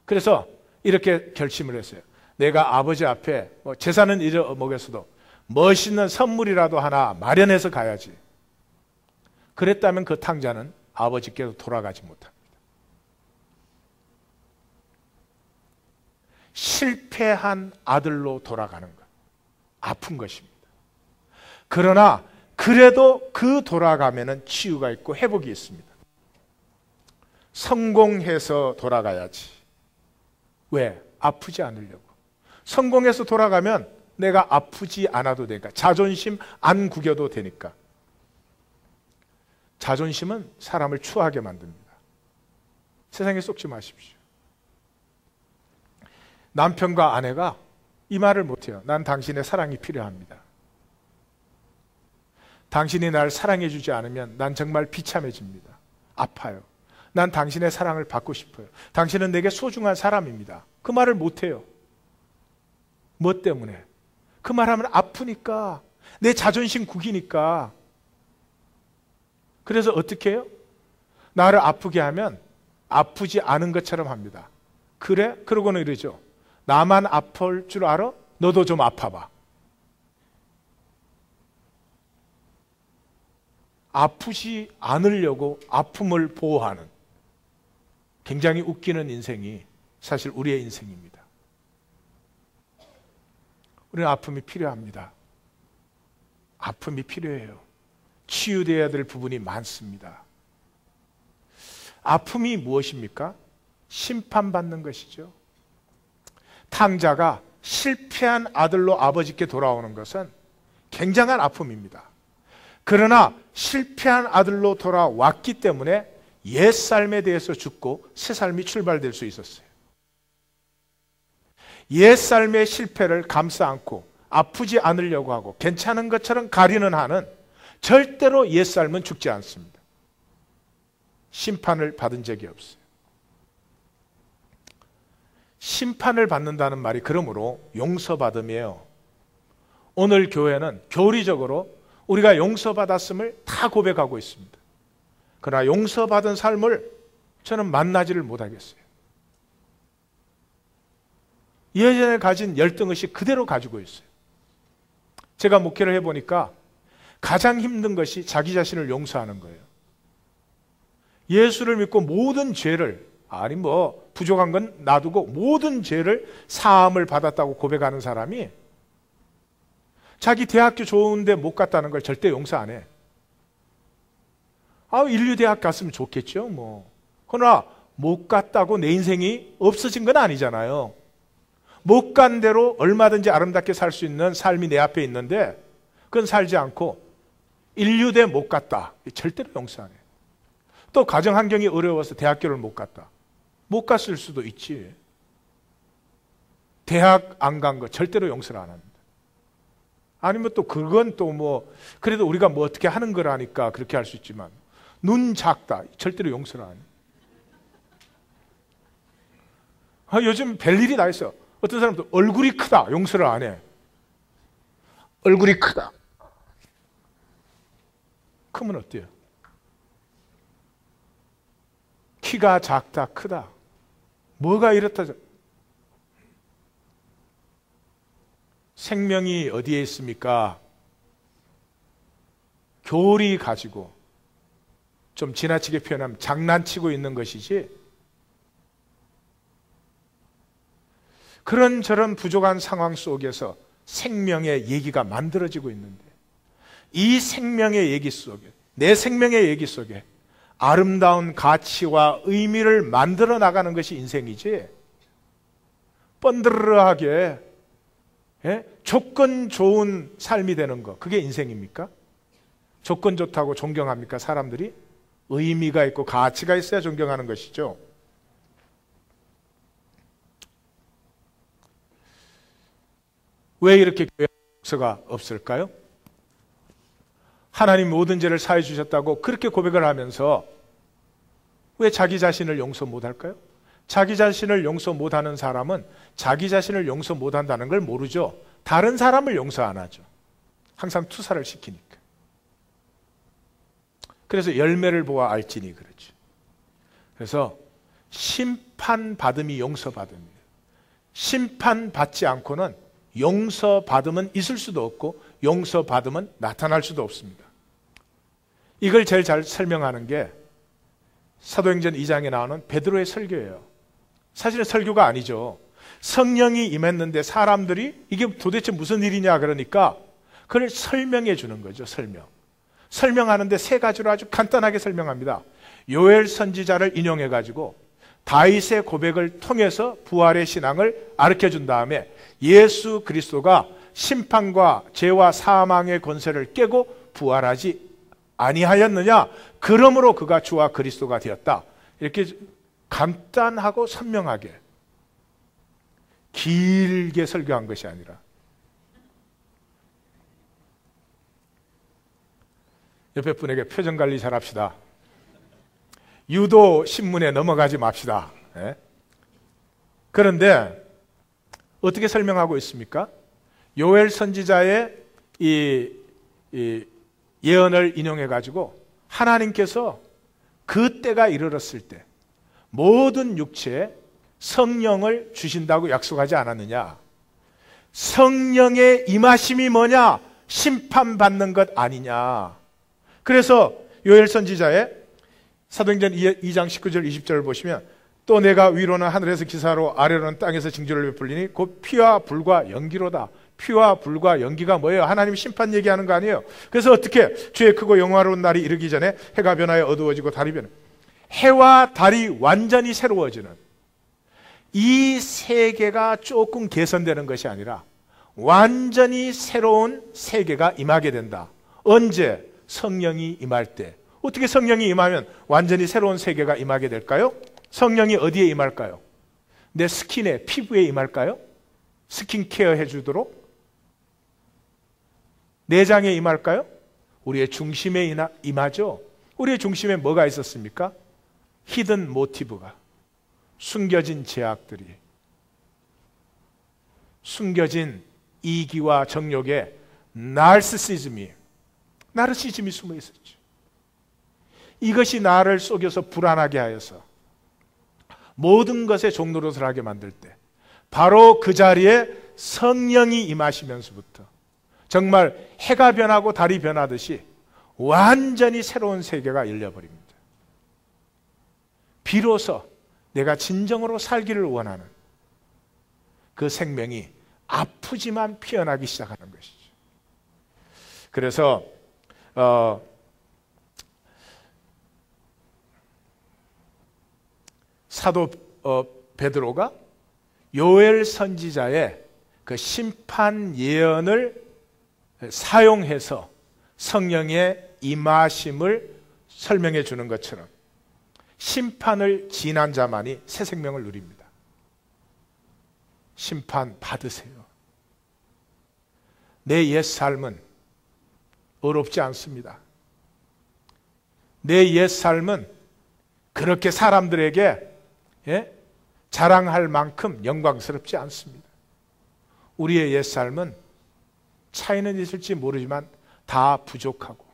그래서 이렇게 결심을 했어요. 내가 아버지 앞에 재산은 잃어먹였어도 멋있는 선물이라도 하나 마련해서 가야지. 그랬다면 그 탕자는 아버지께로 돌아가지 못합니다. 실패한 아들로 돌아가는 것, 아픈 것입니다. 그러나 그래도 그 돌아가면은 치유가 있고 회복이 있습니다. 성공해서 돌아가야지. 왜? 아프지 않으려고. 성공해서 돌아가면 내가 아프지 않아도 되니까. 자존심 안 구겨도 되니까. 자존심은 사람을 추하게 만듭니다. 세상에 속지 마십시오. 남편과 아내가 이 말을 못해요. 난 당신의 사랑이 필요합니다. 당신이 날 사랑해 주지 않으면 난 정말 비참해집니다. 아파요. 난 당신의 사랑을 받고 싶어요. 당신은 내게 소중한 사람입니다. 그 말을 못해요. 뭐 때문에? 그 말하면 아프니까, 내 자존심 구기니까. 그래서 어떻게 해요? 나를 아프게 하면 아프지 않은 것처럼 합니다. 그래? 그러고는 이러죠. 나만 아플 줄 알아? 너도 좀 아파봐. 아프지 않으려고 아픔을 보호하는 굉장히 웃기는 인생이 사실 우리의 인생입니다. 우리는 아픔이 필요합니다. 아픔이 필요해요. 치유되어야 될 부분이 많습니다. 아픔이 무엇입니까? 심판받는 것이죠. 탕자가 실패한 아들로 아버지께 돌아오는 것은 굉장한 아픔입니다. 그러나 실패한 아들로 돌아왔기 때문에 옛 삶에 대해서 죽고 새 삶이 출발될 수 있었어요. 옛 삶의 실패를 감싸 안고 아프지 않으려고 하고 괜찮은 것처럼 가리는 한은 절대로 옛 삶은 죽지 않습니다. 심판을 받은 적이 없어요. 심판을 받는다는 말이 그러므로 용서받음이에요. 오늘 교회는 교리적으로 우리가 용서받았음을 다 고백하고 있습니다. 그러나 용서받은 삶을 저는 만나지를 못하겠어요. 예전에 가진 열등의식 그대로 가지고 있어요. 제가 목회를 해보니까 가장 힘든 것이 자기 자신을 용서하는 거예요. 예수를 믿고 모든 죄를, 아니 뭐 부족한 건 놔두고 모든 죄를 사함을 받았다고 고백하는 사람이 자기 대학교 좋은데 못 갔다는 걸 절대 용서 안 해. 인류대학 갔으면 좋겠죠 뭐. 그러나 못 갔다고 내 인생이 없어진 건 아니잖아요. 못 간 대로 얼마든지 아름답게 살 수 있는 삶이 내 앞에 있는데 그건 살지 않고 인류대 못 갔다. 절대로 용서 안 해. 또 가정 환경이 어려워서 대학교를 못 갔다. 못 갔을 수도 있지. 대학 안 간 거 절대로 용서를 안 합니다. 아니면 또 그건 또 뭐 그래도 우리가 뭐 어떻게 하는 거라니까 그렇게 할 수 있지만 눈 작다. 절대로 용서를 안 해. 요즘 별일이 다 있어. 어떤 사람도 얼굴이 크다. 용서를 안 해. 얼굴이 크다. 크면 어때요? 키가 작다, 크다. 뭐가 이렇다. 생명이 어디에 있습니까? 교리 가지고 좀 지나치게 표현하면 장난치고 있는 것이지 그런저런 부족한 상황 속에서 생명의 얘기가 만들어지고 있는데 이 생명의 얘기 속에 내 생명의 얘기 속에 아름다운 가치와 의미를 만들어 나가는 것이 인생이지 번드르르하게 조건 좋은 삶이 되는 거 그게 인생입니까? 조건 좋다고 존경합니까? 사람들이? 의미가 있고 가치가 있어야 존경하는 것이죠. 왜 이렇게 교회 용서가 없을까요? 하나님 모든 죄를 사해 주셨다고 그렇게 고백을 하면서 왜 자기 자신을 용서 못할까요? 자기 자신을 용서 못하는 사람은 자기 자신을 용서 못한다는 걸 모르죠. 다른 사람을 용서 안 하죠. 항상 투사를 시키니까. 그래서 열매를 보아 알지니 그렇죠. 그래서 심판받음이 용서받음이에요. 심판받지 않고는 용서받음은 있을 수도 없고 용서받음은 나타날 수도 없습니다. 이걸 제일 잘 설명하는 게 사도행전 2장에 나오는 베드로의 설교예요. 사실은 설교가 아니죠. 성령이 임했는데 사람들이 이게 도대체 무슨 일이냐 그러니까 그걸 설명해 주는 거죠. 설명하는데 세 가지로 아주 간단하게 설명합니다. 요엘 선지자를 인용해 가지고 다윗의 고백을 통해서 부활의 신앙을 가르쳐 준 다음에 예수 그리스도가 심판과 죄와 사망의 권세를 깨고 부활하지 아니하였느냐? 그러므로 그가 주와 그리스도가 되었다. 이렇게 간단하고 선명하게 길게 설교한 것이 아니라 옆에 분에게 표정 관리 잘합시다. 유도 신문에 넘어가지 맙시다. 예? 그런데 어떻게 설명하고 있습니까? 요엘 선지자의 이 예언을 인용해 가지고 하나님께서 그 때가 이르렀을 때 모든 육체에 성령을 주신다고 약속하지 않았느냐? 성령의 임하심이 뭐냐? 심판받는 것 아니냐? 그래서 요엘 선지자의 사도행전 2장 19절 20절을 보시면 또 내가 위로는 하늘에서 기사로 아래로는 땅에서 징조를 베풀리니 곧 피와 불과 연기로다. 피와 불과 연기가 뭐예요? 하나님 심판 얘기하는 거 아니에요? 그래서 어떻게 주의 크고 영화로운 날이 이르기 전에 해가 변하여 어두워지고 달이 변해 해와 달이 완전히 새로워지는 이 세계가 조금 개선되는 것이 아니라 완전히 새로운 세계가 임하게 된다. 언제? 성령이 임할 때. 어떻게 성령이 임하면 완전히 새로운 세계가 임하게 될까요? 성령이 어디에 임할까요? 내 스킨에, 피부에 임할까요? 스킨케어 해주도록? 내장에 임할까요? 우리의 중심에 임하죠. 우리의 중심에 뭐가 있었습니까? 히든 모티브가, 숨겨진 제약들이, 숨겨진 이기와 정욕의 나르시시즘이 숨어 있었죠. 이것이 나를 속여서 불안하게 하여서 모든 것에 종노릇을 하게 만들 때 바로 그 자리에 성령이 임하시면서부터 정말 해가 변하고 달이 변하듯이 완전히 새로운 세계가 열려버립니다. 비로소 내가 진정으로 살기를 원하는 그 생명이 아프지만 피어나기 시작하는 것이죠. 그래서 사도 베드로가 요엘 선지자의 그 심판 예언을 사용해서 성령의 임하심을 설명해 주는 것처럼 심판을 지난 자만이 새 생명을 누립니다. 심판 받으세요. 내 옛 삶은 어렵지 않습니다. 내 옛 삶은 그렇게 사람들에게 자랑할 만큼 영광스럽지 않습니다. 우리의 옛 삶은 차이는 있을지 모르지만 다 부족하고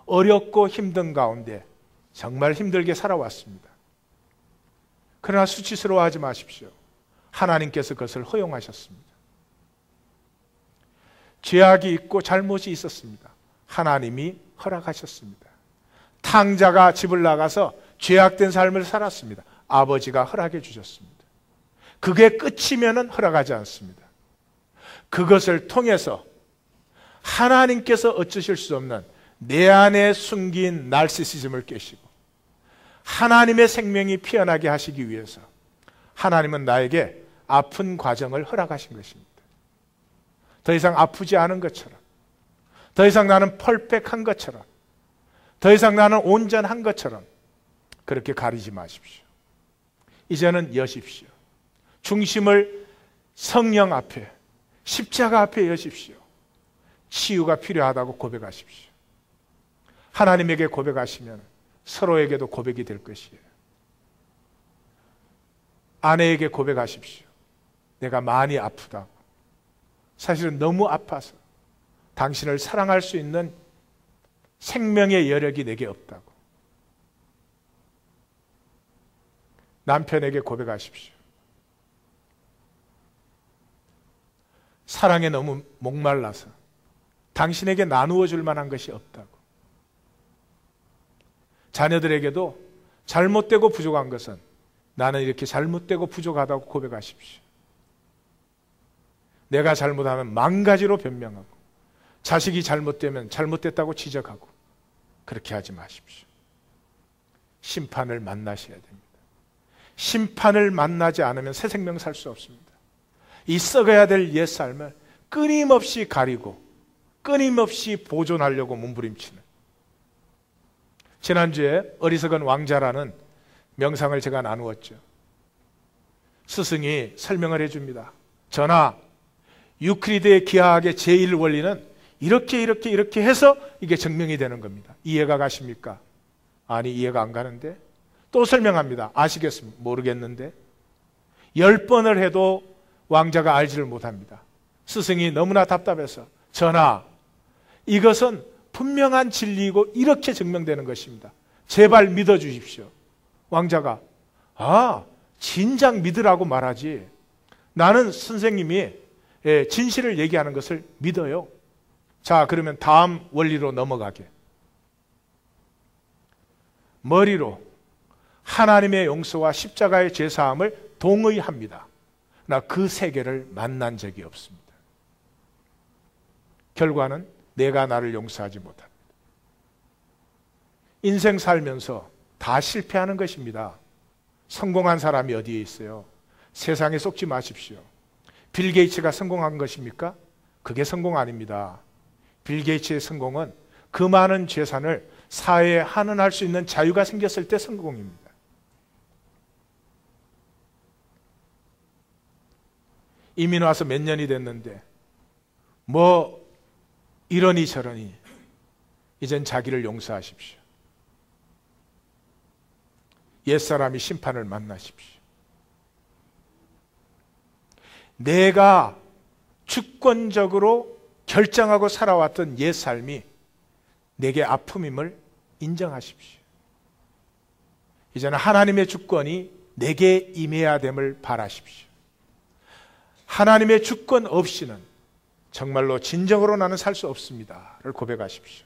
어렵고 힘든 가운데 정말 힘들게 살아왔습니다. 그러나 수치스러워하지 마십시오. 하나님께서 그것을 허용하셨습니다. 죄악이 있고 잘못이 있었습니다. 하나님이 허락하셨습니다. 탕자가 집을 나가서 죄악된 삶을 살았습니다. 아버지가 허락해 주셨습니다. 그게 끝이면은 허락하지 않습니다. 그것을 통해서 하나님께서 어쩌실 수 없는 내 안에 숨긴 나르시시즘을 깨시고 하나님의 생명이 피어나게 하시기 위해서 하나님은 나에게 아픈 과정을 허락하신 것입니다. 더 이상 아프지 않은 것처럼, 더 이상 나는 펄펙한 것처럼, 더 이상 나는 온전한 것처럼 그렇게 가리지 마십시오. 이제는 여십시오. 중심을 성령 앞에, 십자가 앞에 여십시오. 치유가 필요하다고 고백하십시오. 하나님에게 고백하시면 서로에게도 고백이 될 것이에요. 아내에게 고백하십시오. 내가 많이 아프다고. 사실은 너무 아파서 당신을 사랑할 수 있는 생명의 여력이 내게 없다고. 남편에게 고백하십시오. 사랑에 너무 목말라서 당신에게 나누어 줄 만한 것이 없다고. 자녀들에게도 잘못되고 부족한 것은 나는 이렇게 잘못되고 부족하다고 고백하십시오. 내가 잘못하면 만 가지로 변명하고 자식이 잘못되면 잘못됐다고 지적하고 그렇게 하지 마십시오. 심판을 만나셔야 됩니다. 심판을 만나지 않으면 새 생명 살 수 없습니다. 이 썩어야 될 옛 삶을 끊임없이 가리고 끊임없이 보존하려고 몸부림치는, 지난주에 어리석은 왕자라는 명상을 제가 나누었죠. 스승이 설명을 해줍니다. 전하, 유클리드의 기하학의 제1원리는 이렇게 해서 이게 증명이 되는 겁니다. 이해가 가십니까? 아니, 이해가 안 가는데 또 설명합니다. 아시겠습니까? 모르겠는데 10번을 해도 왕자가 알지를 못합니다. 스승이 너무나 답답해서 전하, 이것은 분명한 진리이고 이렇게 증명되는 것입니다. 제발 믿어주십시오. 왕자가 진작 믿으라고 말하지. 나는 선생님이 진실을 얘기하는 것을 믿어요. 자, 그러면 다음 원리로 넘어가게. 머리로 하나님의 용서와 십자가의 죄사함을 동의합니다. 나 그 세계를 만난 적이 없습니다. 결과는 내가 나를 용서하지 못합니다. 인생 살면서 다 실패하는 것입니다. 성공한 사람이 어디에 있어요? 세상에 속지 마십시오. 빌 게이츠가 성공한 것입니까? 그게 성공 아닙니다. 빌 게이츠의 성공은 그 많은 재산을 사회에 환원할 수 있는 자유가 생겼을 때 성공입니다. 이민 와서 몇 년이 됐는데 뭐 이러니 저러니 이젠 자기를 용서하십시오. 옛사람이 심판을 만나십시오. 내가 주권적으로 결정하고 살아왔던 옛 삶이 내게 아픔임을 인정하십시오. 이제는 하나님의 주권이 내게 임해야 됨을 바라십시오. 하나님의 주권 없이는 정말로 진정으로 나는 살 수 없습니다를 고백하십시오.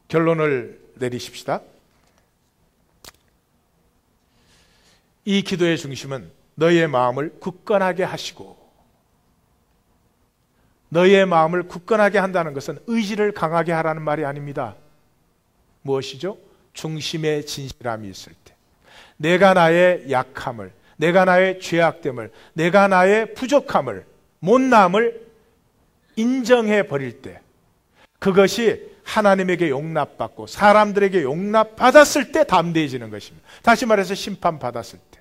결론을 내리십시다. 이 기도의 중심은 너희의 마음을 굳건하게 하시고, 너희의 마음을 굳건하게 한다는 것은 의지를 강하게 하라는 말이 아닙니다. 무엇이죠? 중심의 진실함이 있을 때, 내가 나의 약함을, 내가 나의 죄악됨을, 내가 나의 부족함을, 못남을 인정해 버릴 때, 그것이 하나님에게 용납받고 사람들에게 용납받았을 때 담대해지는 것입니다. 다시 말해서 심판받았을 때,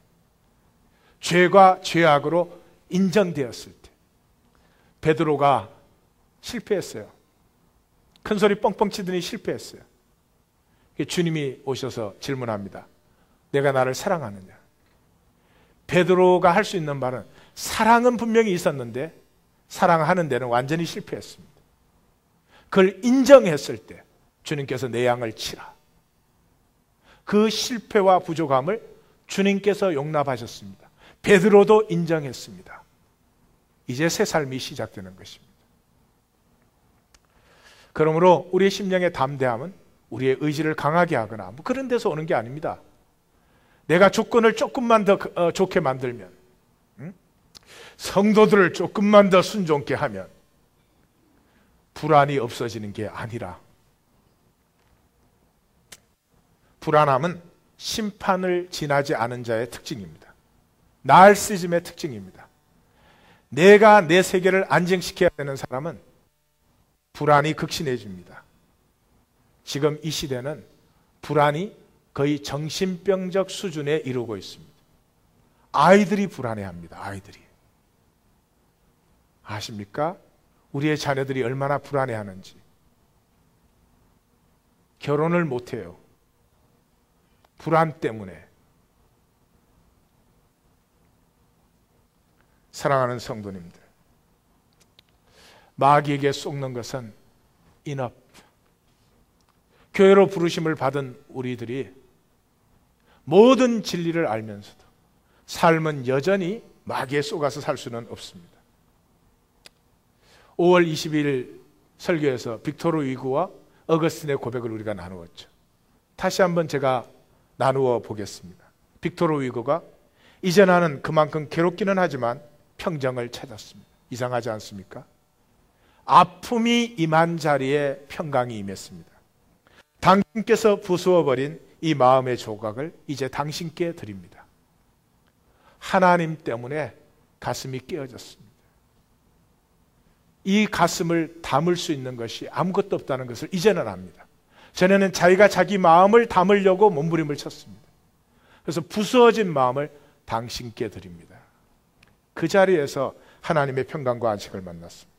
죄가 죄악으로 인정되었을 때. 베드로가 실패했어요. 큰 소리 뻥뻥 치더니 실패했어요. 주님이 오셔서 질문합니다. 내가 나를 사랑하느냐? 베드로가 할 수 있는 말은, 사랑은 분명히 있었는데 사랑하는 데는 완전히 실패했습니다. 그걸 인정했을 때 주님께서 내 양을 치라. 그 실패와 부족함을 주님께서 용납하셨습니다. 베드로도 인정했습니다. 이제 새 삶이 시작되는 것입니다. 그러므로 우리의 심령의 담대함은 우리의 의지를 강하게 하거나 뭐 그런 데서 오는 게 아닙니다. 내가 조건을 조금만 더 좋게 만들면, 성도들을 조금만 더 순종케 하면 불안이 없어지는 게 아니라, 불안함은 심판을 지나지 않은 자의 특징입니다. 나르시즘의 특징입니다. 내가 내 세계를 안정시켜야 되는 사람은 불안이 극심해집니다. 지금 이 시대는 불안이 거의 정신병적 수준에 이르고 있습니다. 아이들이 불안해합니다. 아이들이. 아십니까? 우리의 자녀들이 얼마나 불안해하는지. 결혼을 못해요. 불안 때문에. 사랑하는 성도님들, 마귀에게 속는 것은 enough. 교회로 부르심을 받은 우리들이 모든 진리를 알면서도 삶은 여전히 마귀에 속아서 살 수는 없습니다. 5월 20일 설교에서 빅토르 위고와 어거스틴의 고백을 우리가 나누었죠. 다시 한번 제가 나누어 보겠습니다. 빅토르 위고가, 이제 나는 그만큼 괴롭기는 하지만 평정을 찾았습니다. 이상하지 않습니까? 아픔이 임한 자리에 평강이 임했습니다. 당신께서 부수어버린 이 마음의 조각을 이제 당신께 드립니다. 하나님 때문에 가슴이 깨어졌습니다. 이 가슴을 담을 수 있는 것이 아무것도 없다는 것을 이제는 압니다. 전에는 자기가 자기 마음을 담으려고 몸부림을 쳤습니다. 그래서 부수어진 마음을 당신께 드립니다. 그 자리에서 하나님의 평강과 안식을 만났습니다.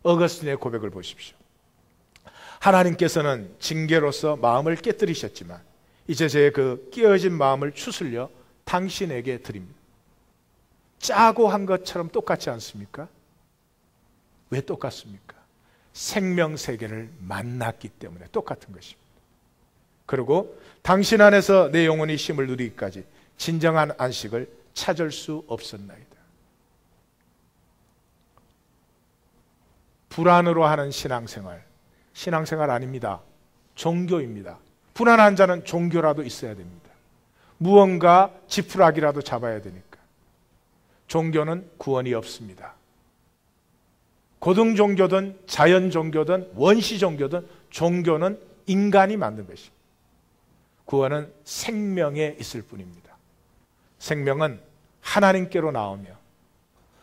어거스틴의 고백을 보십시오. 하나님께서는 징계로서 마음을 깨뜨리셨지만 이제 제 그 깨어진 마음을 추슬려 당신에게 드립니다. 짜고 한 것처럼 똑같지 않습니까? 왜 똑같습니까? 생명세계를 만났기 때문에 똑같은 것입니다. 그리고 당신 안에서 내 영혼이 쉼을 누리기까지 진정한 안식을 찾을 수 없었나이다. 불안으로 하는 신앙생활 아닙니다. 종교입니다. 불안한 자는 종교라도 있어야 됩니다. 무언가 지푸라기라도 잡아야 되니까. 종교는 구원이 없습니다. 고등 종교든 자연 종교든 원시 종교든 종교는 인간이 만든 것입니다. 구원은 생명에 있을 뿐입니다. 생명은 하나님께로 나오며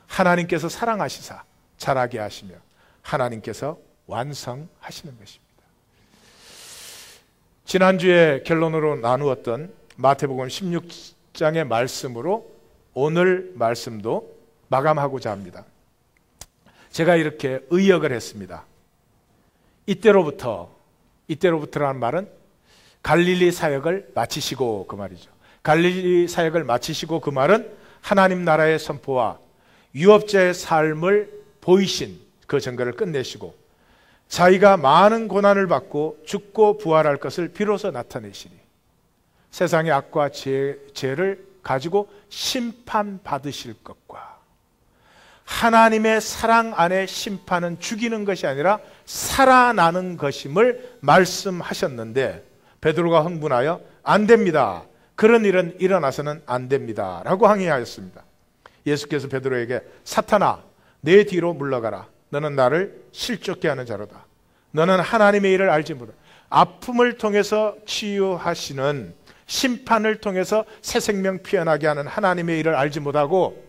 하나님께서 사랑하시사 자라게 하시며 하나님께서 완성하시는 것입니다. 지난주에 결론으로 나누었던 마태복음 16장의 말씀으로 오늘 말씀도 마감하고자 합니다. 제가 이렇게 의역을 했습니다. 이때로부터라는 말은 갈릴리 사역을 마치시고 그 말이죠. 갈릴리 사역을 마치시고 그 말은 하나님 나라의 선포와 유업자의 삶을 보이신 그 증거를 끝내시고 자기가 많은 고난을 받고 죽고 부활할 것을 비로소 나타내시니 세상의 악과 죄를 가지고 심판받으실 것과 하나님의 사랑 안에 심판은 죽이는 것이 아니라 살아나는 것임을 말씀하셨는데 베드로가 흥분하여 안 됩니다. 그런 일은 일어나서는 안 됩니다. 라고 항의하였습니다. 예수께서 베드로에게 사탄아 내 뒤로 물러가라. 너는 나를 실족케 하는 자로다. 너는 하나님의 일을 알지 못하. 아픔을 통해서 치유하시는 심판을 통해서 새 생명 피어나게 하는 하나님의 일을 알지 못하고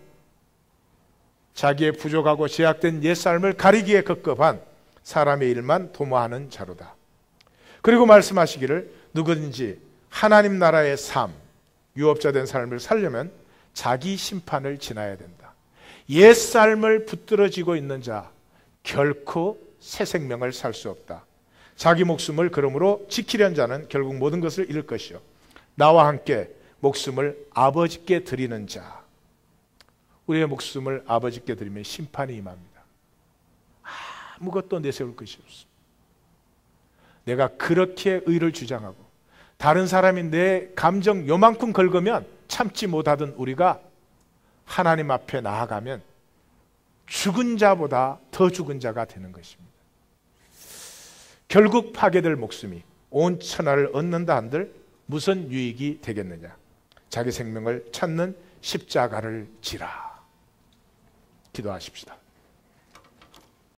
자기의 부족하고 제약된 옛삶을 가리기에 급급한 사람의 일만 도모하는 자로다. 그리고 말씀하시기를 누구든지 하나님 나라의 삶, 유업자 된 삶을 살려면 자기 심판을 지나야 된다. 옛삶을 붙들어지고 있는 자 결코 새 생명을 살 수 없다. 자기 목숨을 그러므로 지키려는 자는 결국 모든 것을 잃을 것이요 나와 함께 목숨을 아버지께 드리는 자, 우리의 목숨을 아버지께 드리면 심판이 임합니다. 아무것도 내세울 것이 없습니다. 내가 그렇게 의를 주장하고 다른 사람이 내 감정 요만큼 긁으면 참지 못하던 우리가 하나님 앞에 나아가면 죽은 자보다 더 죽은 자가 되는 것입니다. 결국 파괴될 목숨이 온 천하를 얻는다 한들 무슨 유익이 되겠느냐? 자기 생명을 찾는 십자가를 지라. 기도하십시다.